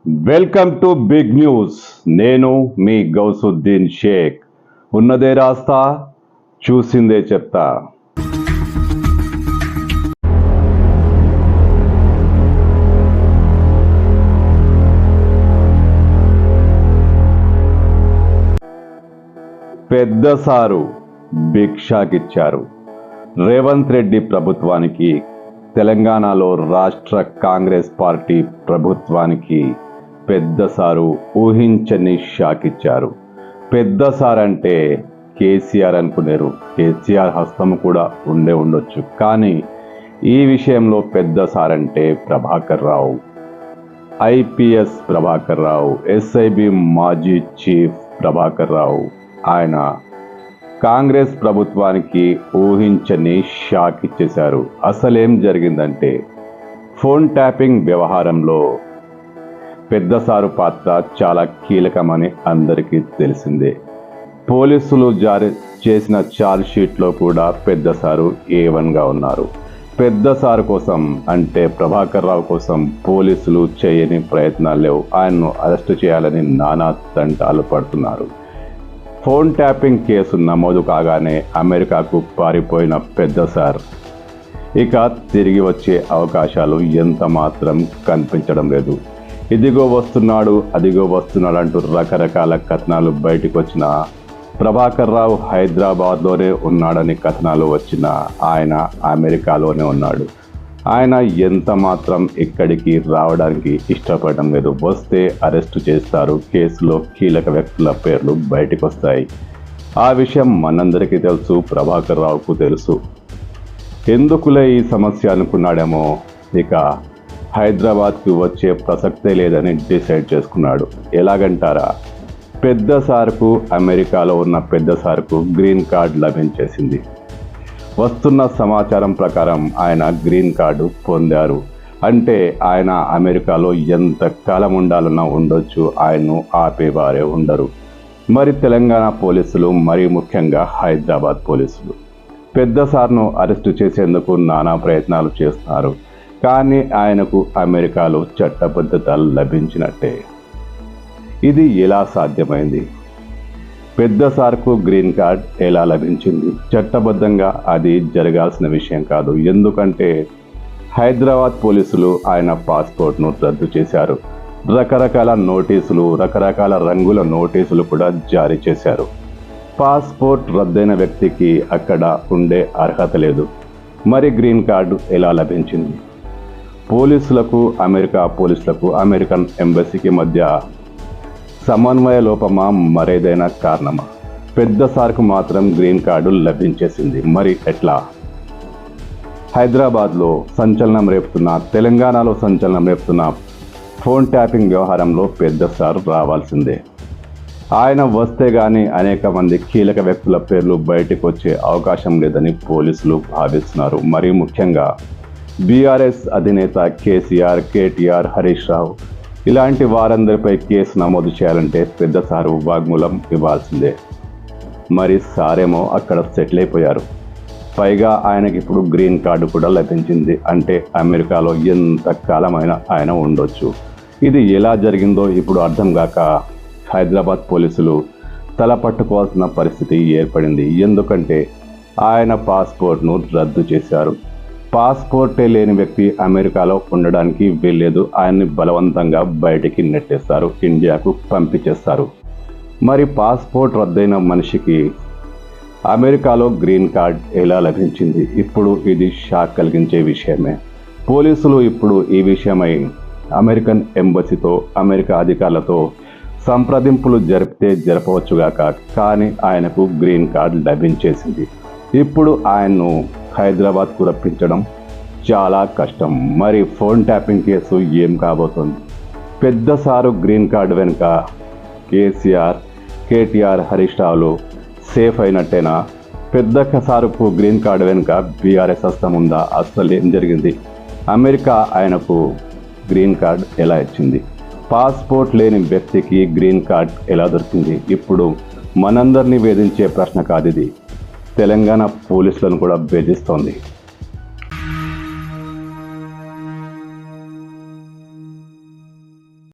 Welcome to big news. నేను మీ గౌసుద్దీన్ షేక్. ఉన్నదే రాస్తా, చూసిందే చెప్తా. పెద్ద సారు బిగ్ షాక్ ఇచ్చారు. రేవంత్ రెడ్డి ప్రభుత్వానికి, తెలంగాణలో రాష్ట్ర కాంగ్రెస్ పార్టీ ప్రభుత్వానికి పెద్ద సారు ఊహించని షాక్ ఇచ్చారు. పెద్ద సార్ అంటే కేసీఆర్ అనుకునేరు. కేసీఆర్ హస్తం కూడా ఉండొచ్చు, కానీ ఈ విషయంలో పెద్ద సార్ అంటే ప్రభాకర్ రావు, ఐపీఎస్ ప్రభాకర్ రావు, ఎస్ఐబి మాజీ చీఫ్ ప్రభాకర్ రావు. ఆయన కాంగ్రెస్ ప్రభుత్వానికి ఊహించని షాక్ ఇచ్చేశారు. అసలేం జరిగిందంటే, ఫోన్ ట్యాపింగ్ వ్యవహారంలో పెద్ద సారు పాత్ర చాలా కీలకమని అందరికీ తెలిసిందే. పోలీసులు జారీ చేసిన ఛార్జ్ షీట్లో కూడా పెద్ద సారు A1గా ఉన్నారు. పెద్ద సారు కోసం, అంటే ప్రభాకర్ రావు కోసం పోలీసులు చేయని ప్రయత్నాలు లేవు. ఆయన్ను అరెస్టు చేయాలని నానా తంటాలు పడుతున్నారు. ఫోన్ ట్యాపింగ్ కేసు నమోదు కాగానే అమెరికాకు పారిపోయిన పెద్ద సార్ ఇక తిరిగి వచ్చే అవకాశాలు ఎంత మాత్రం కనిపించడం లేదు. ఇదిగో వస్తున్నాడు, అదిగో వస్తున్నాడు అంటూ రకరకాల కథనాలు బయటకు వచ్చిన ప్రభాకర్ రావు హైదరాబాద్లోనే ఉన్నాడని కథనాలు వచ్చిన ఆయన అమెరికాలోనే ఉన్నాడు. ఆయన ఎంత మాత్రం ఇక్కడికి రావడానికి ఇష్టపడడం లేదు. వస్తే అరెస్టు చేస్తారు. కేసులో కీలక వ్యక్తుల పేర్లు బయటకు వస్తాయి. ఆ విషయం మనందరికీ తెలుసు, ప్రభాకర్ రావుకు తెలుసు. ఎందుకులే ఈ సమస్య అనుకున్నాడేమో, ఇక హైదరాబాద్కి వచ్చే ప్రసక్తే లేదని డిసైడ్ చేసుకున్నాడు. ఎలాగంటారా, పెద్ద సార్కు, అమెరికాలో ఉన్న పెద్ద సార్కు గ్రీన్ కార్డ్ లభించేసింది. వస్తున్న సమాచారం ప్రకారం ఆయన గ్రీన్ కార్డు పొందారు. అంటే ఆయన అమెరికాలో ఎంత కాలం ఉండాలన్నా ఉండొచ్చు, ఆయన్ను ఆపేవారే ఉండరు. మరి తెలంగాణ పోలీసులు, మరీ ముఖ్యంగా హైదరాబాద్ పోలీసులు పెద్ద సార్ను అరెస్టు చేసేందుకు నానా ప్రయత్నాలు చేస్తున్నారు. కానీ ఆయనకు అమెరికాలో చట్టబద్ధత లభించినట్టే. ఇది ఎలా సాధ్యమైంది? పెద్ద సార్కు గ్రీన్ కార్డ్ ఎలా లభించింది? చట్టబద్ధంగా అది జరగాల్సిన విషయం కాదు. ఎందుకంటే హైదరాబాద్ పోలీసులు ఆయన పాస్పోర్ట్ను రద్దు చేశారు. రకరకాల నోటీసులు, రకరకాల రంగుల నోటీసులు కూడా జారీ చేశారు. పాస్పోర్ట్ రద్దయిన వ్యక్తికి అక్కడ ఉండే అర్హత లేదు. మరి గ్రీన్ కార్డు ఎలా లభించింది? పోలీసులకు, అమెరికన్ ఎంబసీకి మధ్య సమన్వయ లోపమా, మరేదైనా కారణమా? పెద్ద సార్కు మాత్రం గ్రీన్ కార్డు లభించేసింది. మరి ఎట్లా? హైదరాబాద్లో సంచలనం రేపుతున్న, తెలంగాణలో సంచలనం రేపుతున్న ఫోన్ ట్యాపింగ్ వ్యవహారంలో పెద్ద సార్ రావాల్సిందే. ఆయన వస్తే గానీ అనేక మంది కీలక వ్యక్తుల పేర్లు బయటకు వచ్చే అవకాశం లేదని పోలీసులు భావిస్తున్నారు. మరీ ముఖ్యంగా బీఆర్ఎస్ అధినేత కేసీఆర్, కేటీఆర్, హరీష్ రావు ఇలాంటి వారందరిపై కేసు నమోదు చేయాలంటే పెద్ద సారు వాగ్మూలం ఇవ్వాల్సిందే. మరి సారేమో అక్కడ సెటిల్ అయిపోయారు. పైగా ఆయనకి ఇప్పుడు గ్రీన్ కార్డు కూడా లభించింది. అంటే అమెరికాలో ఎంత కాలమైనా ఆయన ఉండొచ్చు. ఇది ఎలా జరిగిందో ఇప్పుడు అర్థం కాక హైదరాబాద్ పోలీసులు తల పట్టుకోవాల్సిన పరిస్థితి ఏర్పడింది. ఎందుకంటే ఆయన పాస్పోర్ట్ను రద్దు చేశారు. పాస్పోర్టే లేని వ్యక్తి అమెరికాలో ఉండడానికి వీల్లేదు. ఆయన్ని బలవంతంగా బయటికి నెట్టేస్తారు, ఇండియాకు పంపించేస్తారు. మరి పాస్పోర్ట్ రద్దయిన మనిషికి అమెరికాలో గ్రీన్ కార్డ్ ఎలా లభించింది? ఇప్పుడు ఇది షాక్ కలిగించే విషయమే. పోలీసులు ఇప్పుడు ఈ విషయమై అమెరికన్ ఎంబసీతో, అమెరికా అధికారులతో సంప్రదింపులు జరపవచ్చుగాక, కానీ ఆయనకు గ్రీన్ కార్డ్ లభించేసింది. ఇప్పుడు ఆయన్ను హైదరాబాద్కు రప్పించడం చాలా కష్టం. మరి ఫోన్ ట్యాపింగ్ కేసు ఏం కాబోతుంది? పెద్ద సారు గ్రీన్ కార్డు వెనుక కేసీఆర్, కేటీఆర్, హరీష్ రావులు సేఫ్ అయినట్టేనా? పెద్ద సారుకు గ్రీన్ కార్డు వెనుక బీఆర్ఎస్ హస్తం ఉందా? అసలు ఏం జరిగింది? అమెరికా ఆయనకు గ్రీన్ కార్డ్ ఎలా ఇచ్చింది? పాస్పోర్ట్ లేని వ్యక్తికి గ్రీన్ కార్డ్ ఎలా దొరికింది? ఇప్పుడు మనందరినీ వేధించే ప్రశ్న కాదు ఇది. తెలంగాణ పోలీసులను కూడా వేధిస్తోంది.